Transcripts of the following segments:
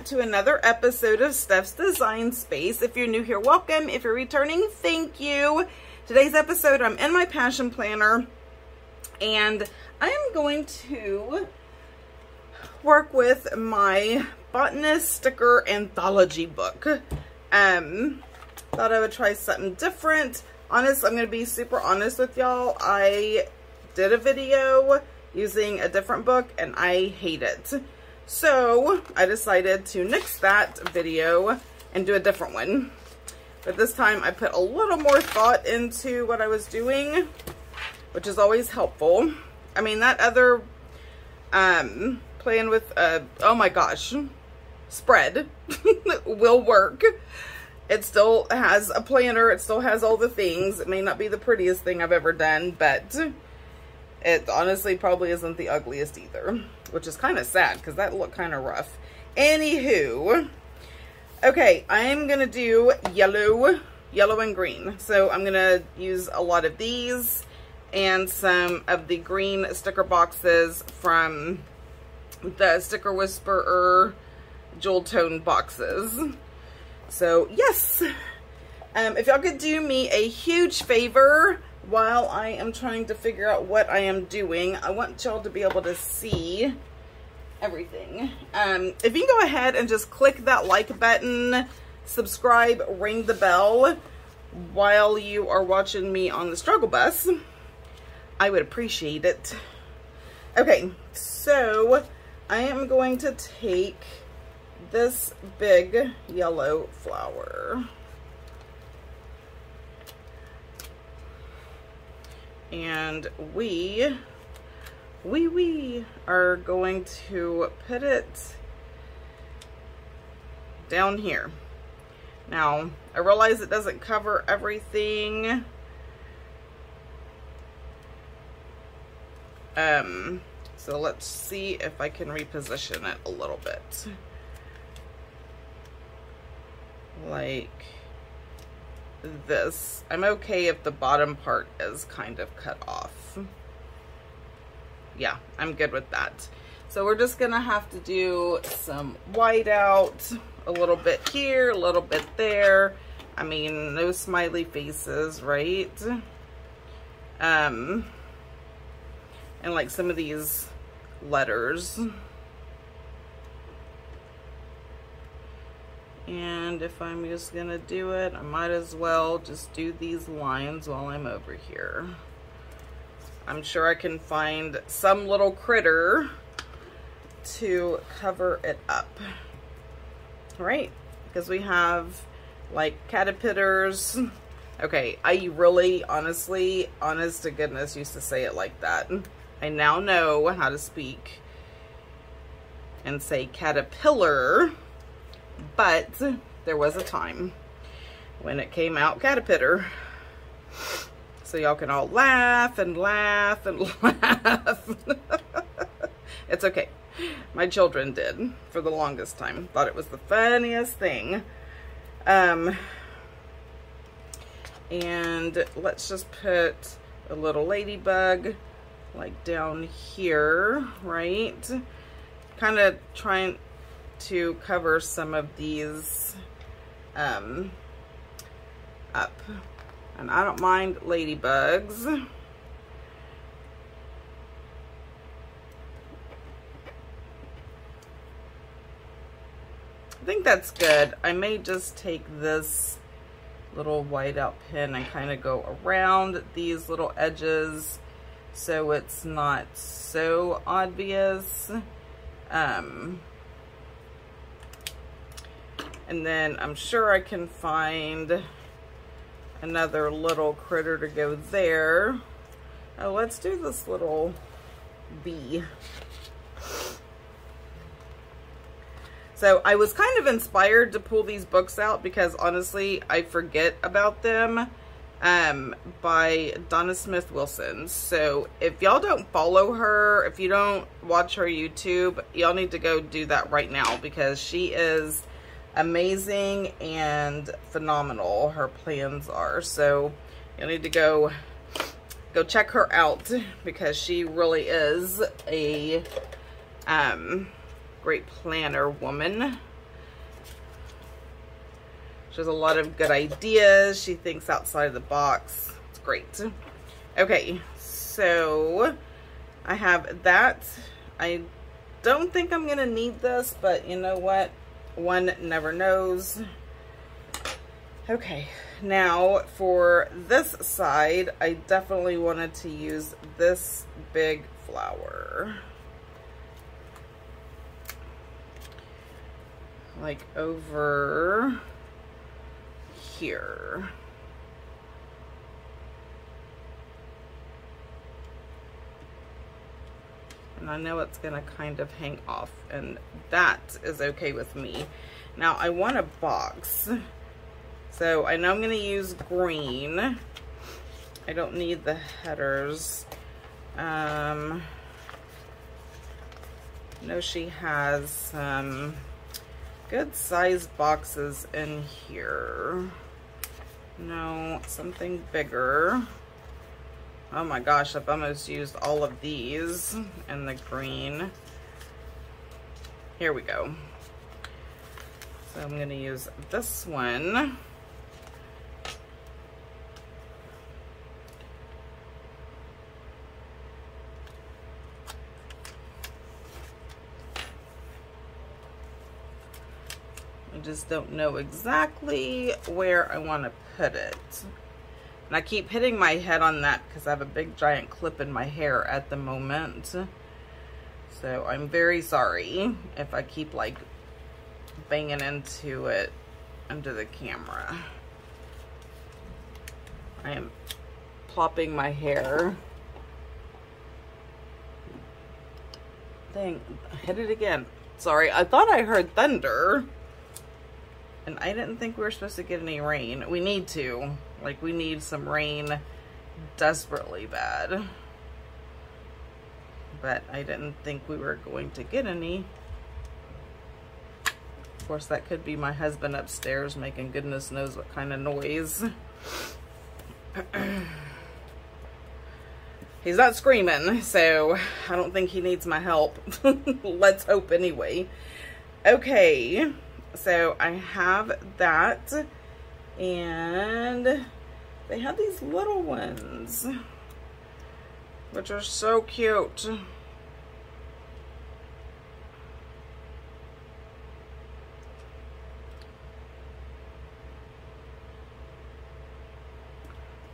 to another episode of Steph's Design Space. If you're new here, welcome. If you're returning, thank you. Today's episode, I'm in my passion planner and I am going to work with my botanist sticker anthology book. Thought I would try something different. I'm going to be super honest with y'all. I did a video using a different book and I hate it. So I decided to nix that video and do a different one. But this time I put a little more thought into what I was doing, which is always helpful. I mean, that other playing with, oh my gosh, spread will work. It still has a planner. It still has all the things. It may not be the prettiest thing I've ever done, but it honestly probably isn't the ugliest either, which is kind of sad because that looked kind of rough. Anywho, okay, I'm going to do yellow and green. So I'm going to use a lot of these and some of the green sticker boxes from the Sticker Whisperer jewel tone boxes. So yes, if y'all could do me a huge favor while I am trying to figure out what I am doing, I want y'all to be able to see everything. If you can go ahead and just click that like button, subscribe, ring the bell while you are watching me on the struggle bus, I would appreciate it. Okay, so I am going to take this big yellow flower and we are going to put it down here. Now, I realize it doesn't cover everything. So let's see if I can reposition it a little bit. Like this. I'm okay if the bottom part is kind of cut off. Yeah, I'm good with that. So we're just gonna have to do some white out, a little bit here, a little bit there. I mean, no smiley faces, right? And like some of these letters. And if I'm just gonna do it, I might as well just do these lines while I'm over here. I'm sure I can find some little critter to cover it up. Right? Because we have like caterpillars. Okay, I really, honestly, honest to goodness, used to say it like that. I now know how to speak and say caterpillar. But there was a time when it came out caterpillar. So y'all can all laugh and laugh and laugh. It's okay. My children did for the longest time. Thought it was the funniest thing. And let's just put a little ladybug like down here, right? Kind of trying to cover some of these up. And I don't mind ladybugs. I think that's good. I may just take this little white out pen and kind of go around these little edges so it's not so obvious. And then I'm sure I can find another little critter to go there. Oh, let's do this little bee. So I was kind of inspired to pull these books out because honestly, I forget about them, by Donna Smith Wilson. So if y'all don't follow her, if you don't watch her YouTube, y'all need to go do that right now because she is amazing and phenomenal. Her plans are. So you'll need to go check her out because she really is a great planner woman. She has a lot of good ideas. She thinks outside the box. It's great. Okay, so I have that. I don't think I'm gonna need this, but you know what? One never knows. Okay, now for this side, I definitely wanted to use this big flower. Like over here. And I know it's gonna kind of hang off, and that is okay with me. Now I want a box. So I know I'm gonna use green. I don't need the headers. I know she has some good sized boxes in here. No, something bigger. Oh my gosh, I've almost used all of these in the green. Here we go. So I'm gonna use this one. I just don't know exactly where I want to put it. And I keep hitting my head on that because I have a big giant clip in my hair at the moment. So I'm very sorry if I keep like banging into it under the camera. I am plopping my hair. Dang, I hit it again. Sorry, I thought I heard thunder. And I didn't think we were supposed to get any rain. We need to. Like, we need some rain desperately bad. But I didn't think we were going to get any. Of course, that could be my husband upstairs making goodness knows what kind of noise. He's not screaming, so I don't think he needs my help. Let's hope anyway. Okay. So I have that, and they have these little ones, which are so cute.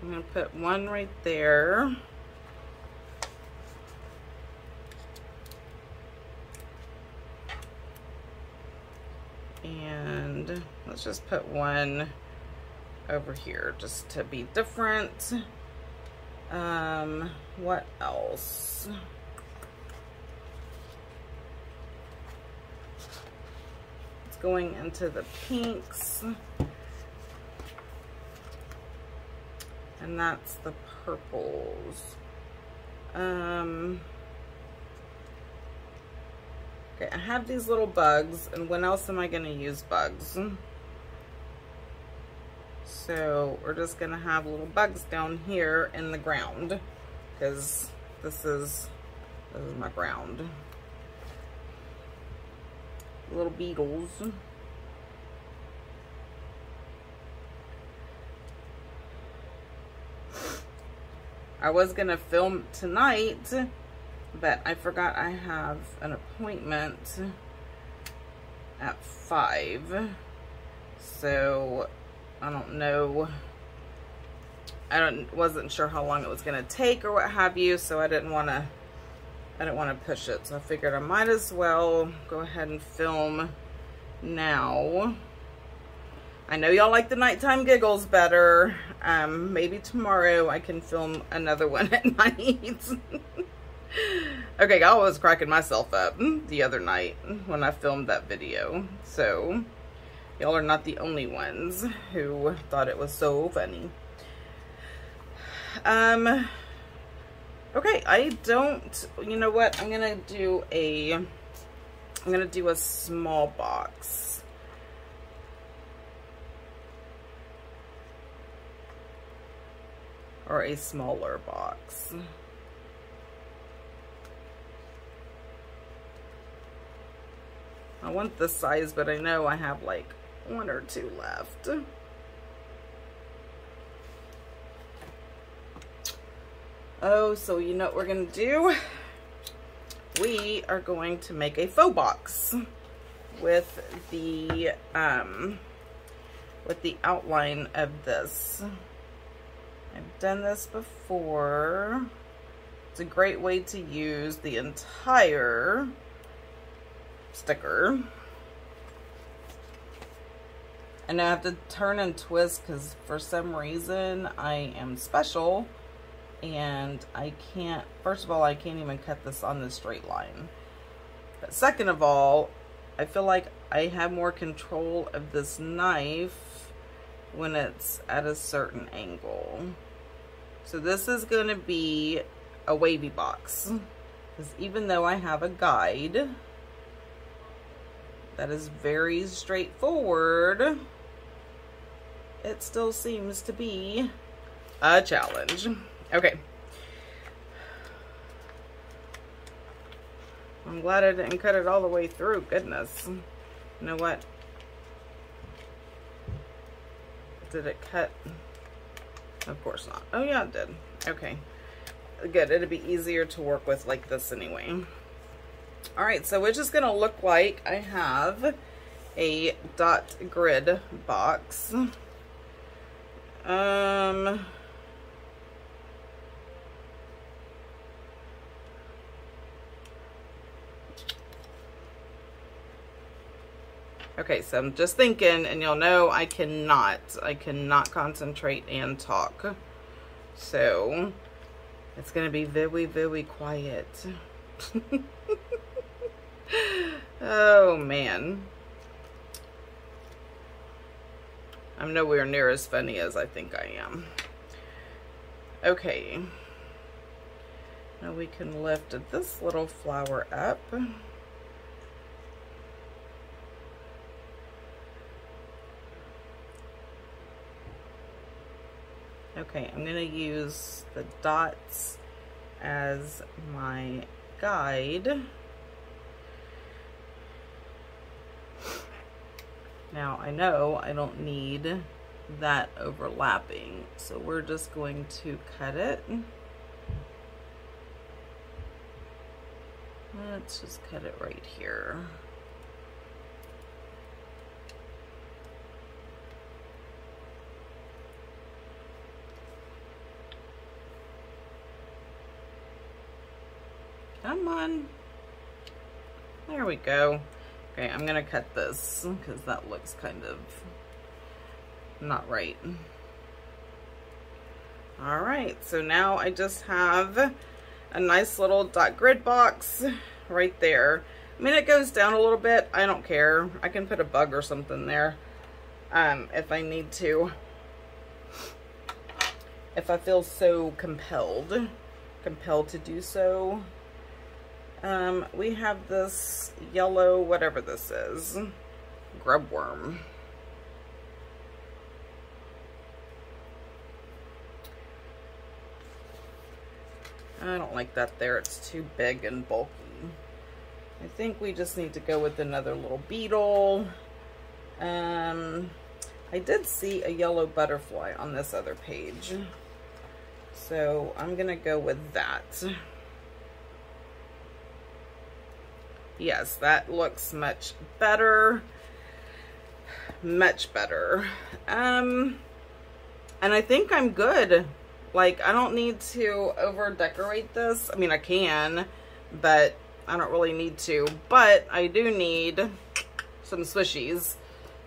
I'm going to put one right there. And let's just put one over here just to be different. What else? It's going into the pinks. And that's the purples. Okay, I have these little bugs, and when else am I going to use bugs? So we're just going to have little bugs down here in the ground, because this is my ground. Little beetles. I was going to film tonight, but I forgot I have an appointment at 5. So I don't know. Wasn't sure how long it was going to take or what have you, so I didn't want to push it. So I figured I might as well go ahead and film now. I know y'all like the nighttime giggles better. Maybe tomorrow I can film another one at night. Okay, I was cracking myself up the other night when I filmed that video. So, y'all are not the only ones who thought it was so funny. Okay, you know what? I'm gonna do a small box. Or a smaller box. I want this size, but I know I have like 1 or 2 left. Oh, so you know what we're gonna do? We are going to make a faux box with the outline of this. I've done this before. It's a great way to use the entire sticker. And I have to turn and twist because for some reason I am special and I can't, first of all, I can't even cut this on the straight line. But second of all, I feel like I have more control of this knife when it's at a certain angle. So this is going to be a wavy box. Because even though I have a guide that is very straightforward, it still seems to be a challenge. Okay. I'm glad I didn't cut it all the way through. Goodness. You know what? Did it cut? Of course not. Oh yeah, it did. Okay. Good. It'd be easier to work with like this anyway. Alright, so it's just going to look like I have a dot grid box. Okay, so I'm just thinking, and you'll know I cannot concentrate and talk. So, it's going to be very, very quiet. Oh, man. I'm nowhere near as funny as I think I am. Okay. Now we can lift this little flower up. Okay, I'm going to use the dots as my guide. Now I know I don't need that overlapping, so we're just going to cut it. Let's just cut it right here. Come on. There we go. Okay, I'm gonna cut this because that looks kind of not right. All right, so now I just have a nice little dot grid box right there. I mean, it goes down a little bit. I don't care. I can put a bug or something there if I need to. If I feel so compelled to do so. We have this yellow, whatever this is, grub worm. I don't like that there. It's too big and bulky. I think we just need to go with another little beetle. I did see a yellow butterfly on this other page. So I'm going to go with that. Yes, that looks much better. Much better. And I think I'm good. Like, I don't need to over decorate this. I mean, I can, but I don't really need to. But I do need some swishies.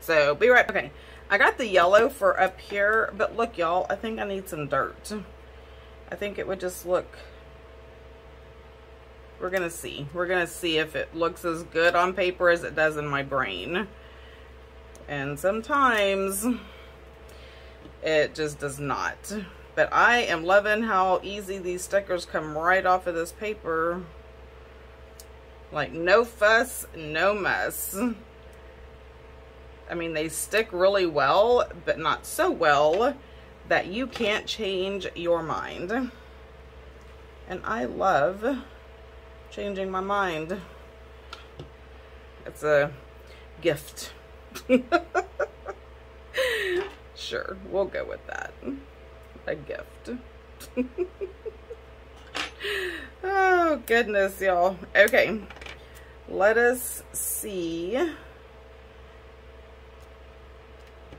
So, be right back. Okay, I got the yellow for up here, but look, y'all, I think I need some dirt. I think it would just look... We're going to see. We're going to see if it looks as good on paper as it does in my brain. And sometimes it just does not. But I am loving how easy these stickers come right off of this paper. Like, no fuss, no mess. I mean, they stick really well, but not so well that you can't change your mind. And I love changing my mind. It's a gift. Sure, we'll go with that. A gift. Oh, goodness, y'all. Okay, let us see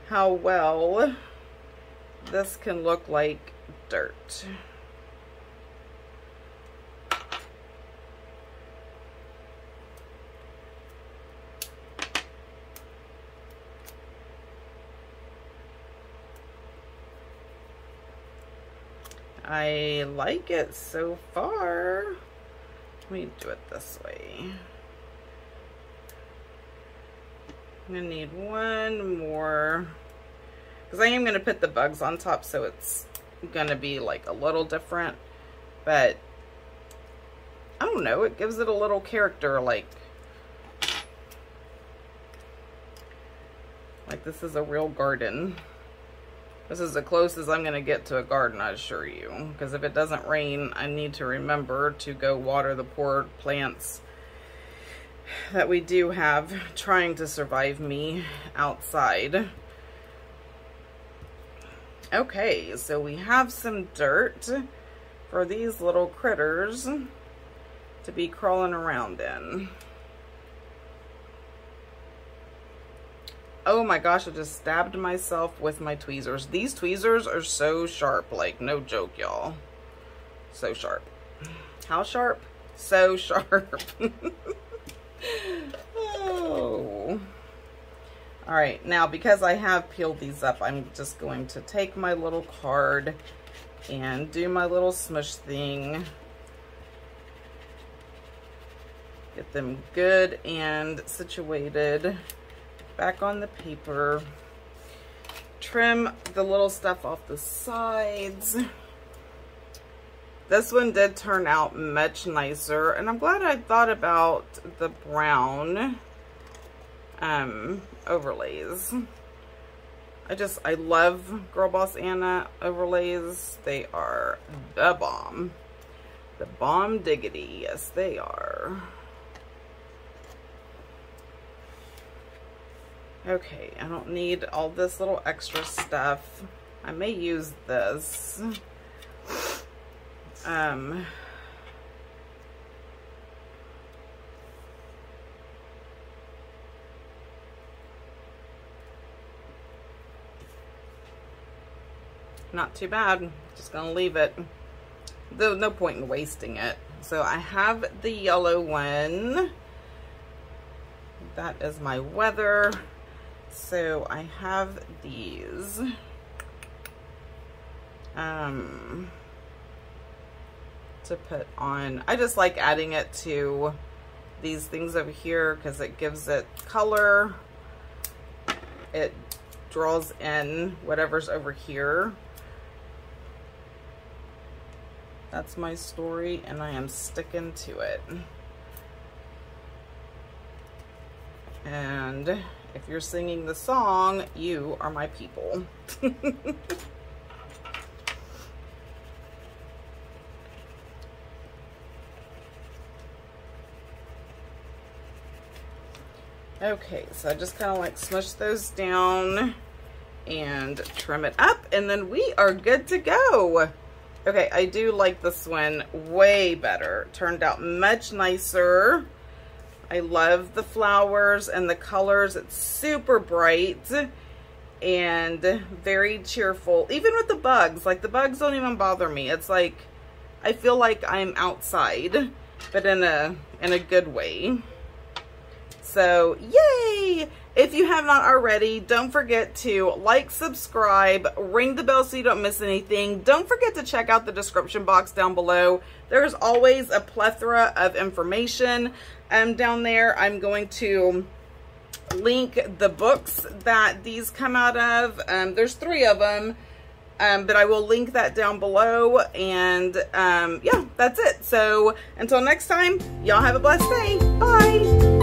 how well this can look like dirt. I like it so far. Let me do it this way. I'm gonna need one more, because I am gonna put the bugs on top, so it's gonna be like a little different, but I don't know, it gives it a little character, like this is a real garden. This is the closest I'm going to get to a garden, I assure you. Because if it doesn't rain, I need to remember to go water the poor plants that we do have trying to survive me outside. Okay, so we have some dirt for these little critters to be crawling around in. Oh my gosh, I just stabbed myself with my tweezers. These tweezers are so sharp, like no joke, y'all. So sharp. How sharp? So sharp. Oh. Alright, now because I have peeled these up, I'm just going to take my little card and do my little smush thing. Get them good and situated back on the paper. Trim the little stuff off the sides. This one did turn out much nicer, and I'm glad I thought about the brown overlays. I love Girl Boss Anna overlays. They are the bomb. The bomb diggity. Yes, they are. Okay, I don't need all this little extra stuff. I may use this. Not too bad. Just gonna leave it. There's no point in wasting it. So I have the yellow one. That is my weather. So I have these. To put on. I just like adding it to these things over here because it gives it color. It draws in whatever's over here. That's my story, and I am sticking to it. And if you're singing the song, you are my people. Okay, so I just kind of like smush those down and trim it up, and then we are good to go. Okay, I do like this one way better. Turned out much nicer. I love the flowers and the colors. It's super bright and very cheerful. Even with the bugs, like the bugs don't even bother me. It's like, I feel like I'm outside, but in a good way. So, yay! If you have not already, don't forget to like, subscribe, ring the bell so you don't miss anything. Don't forget to check out the description box down below. There's always a plethora of information down there. I'm going to link the books that these come out of. There's 3 of them, but I will link that down below. And yeah, that's it. So until next time, y'all have a blessed day. Bye!